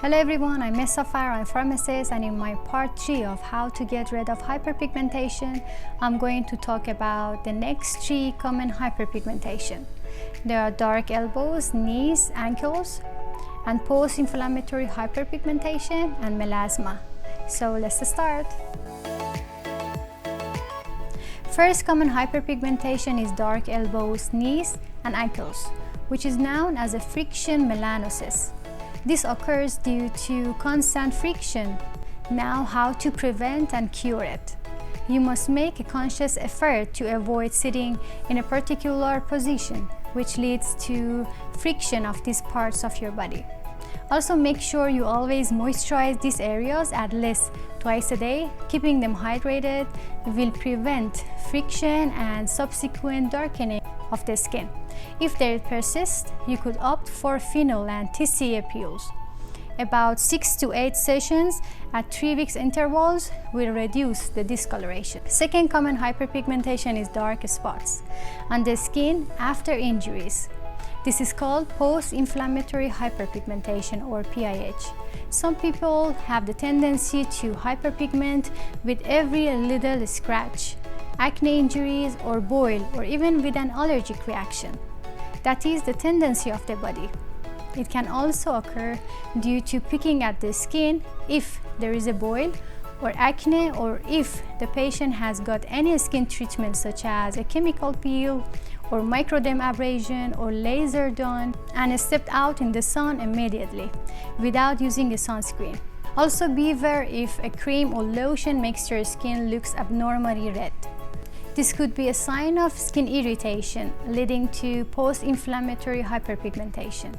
Hello everyone, I'm Miss Sapphire, I'm a pharmacist, and in my part 3 of how to get rid of hyperpigmentation, I'm going to talk about the next 3 common hyperpigmentation. There are dark elbows, knees, ankles, and post-inflammatory hyperpigmentation and melasma. So let's start. First common hyperpigmentation is dark elbows, knees, and ankles, which is known as a friction melanosis. This occurs due to constant friction. Now, how to prevent and cure it? You must make a conscious effort to avoid sitting in a particular position, which leads to friction of these parts of your body. Also, make sure you always moisturize these areas at least twice a day. Keeping them hydrated will prevent friction and subsequent darkening of the skin. If they persist, you could opt for phenol and TCA peels. About 6 to 8 sessions at 3 weeks intervals will reduce the discoloration. Second common hyperpigmentation is dark spots on the skin after injuries. This is called post-inflammatory hyperpigmentation, or PIH. Some people have the tendency to hyperpigment with every little scratch, acne injuries, or boil, or even with an allergic reaction. That is the tendency of the body. It can also occur due to picking at the skin if there is a boil or acne, or if the patient has got any skin treatment such as a chemical peel or microdermabrasion or laser done and stepped out in the sun immediately without using a sunscreen. Also beware if a cream or lotion makes your skin looks abnormally red. This could be a sign of skin irritation leading to post-inflammatory hyperpigmentation.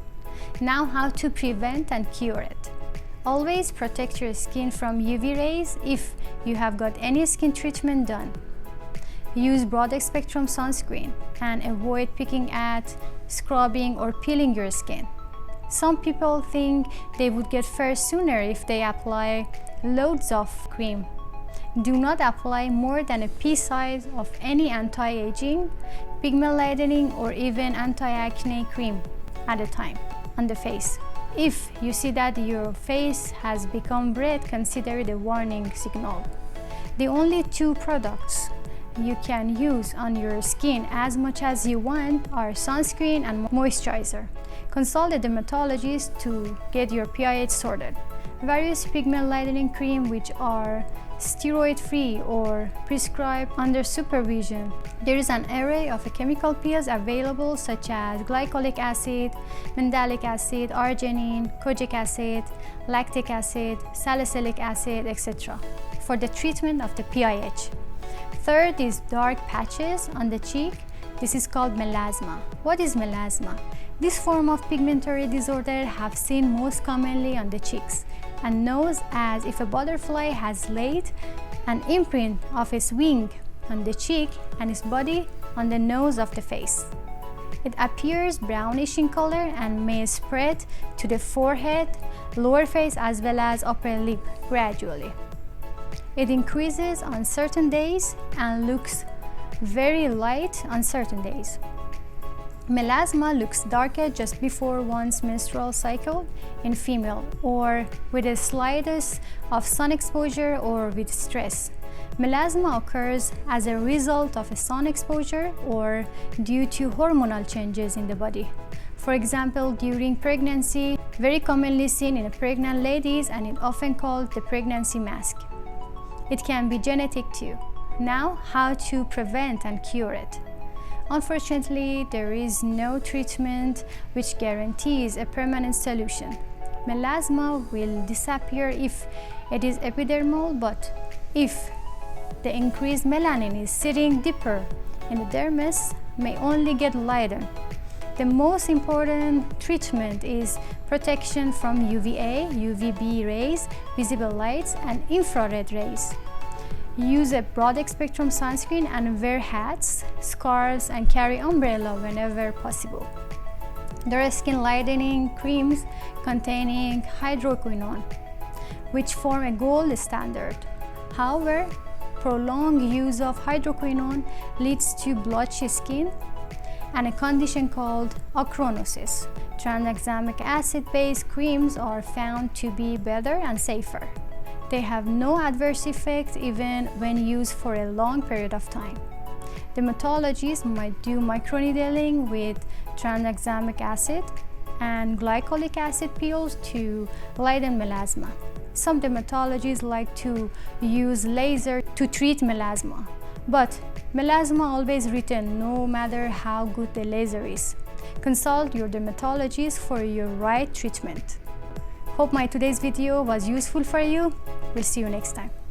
Now, how to prevent and cure it? Always protect your skin from UV rays if you have got any skin treatment done. Use broad-spectrum sunscreen and avoid picking at, scrubbing, or peeling your skin. Some people think they would get fair sooner if they apply loads of cream. Do not apply more than a pea size of any anti-aging, pigment lightening, or even anti-acne cream at a time on the face. If you see that your face has become red, consider it a warning signal. The only 2 products you can use on your skin as much as you want are sunscreen and moisturizer. Consult a dermatologist to get your PIH sorted. Various pigment lightening cream which are steroid-free or prescribed under supervision. There is an array of chemical peels available such as glycolic acid, mandelic acid, arginine, kojic acid, lactic acid, salicylic acid, etc. for the treatment of the PIH. Third is dark patches on the cheek. This is called melasma. What is melasma? This form of pigmentary disorder have seen most commonly on the cheeks and knows as if a butterfly has laid an imprint of its wing on the cheek and its body on the nose of the face. It appears brownish in color and may spread to the forehead, lower face, as well as upper lip gradually. It increases on certain days and looks very light on certain days. Melasma looks darker just before one's menstrual cycle in female, or with the slightest of sun exposure or with stress. Melasma occurs as a result of a sun exposure or due to hormonal changes in the body. For example, during pregnancy, very commonly seen in pregnant ladies, and it often called the pregnancy mask. It can be genetic too. Now, how to prevent and cure it? Unfortunately, there is no treatment which guarantees a permanent solution. Melasma will disappear if it is epidermal, but if the increased melanin is sitting deeper in the dermis, may only get lighter. The most important treatment is protection from UVA, UVB rays, visible lights, and infrared rays. Use a broad-spectrum sunscreen and wear hats, scarves, and carry umbrella whenever possible. There are skin lightening creams containing hydroquinone, which form a gold standard. However, prolonged use of hydroquinone leads to blotchy skin and a condition called Ochronosis. Tranexamic acid-based creams are found to be better and safer. They have no adverse effects even when used for a long period of time. Dermatologists might do microneedling with tranexamic acid and glycolic acid pills to lighten melasma. Some dermatologists like to use laser to treat melasma, but melasma always returns no matter how good the laser is. Consult your dermatologist for your right treatment. Hope my today's video was useful for you. We'll see you next time.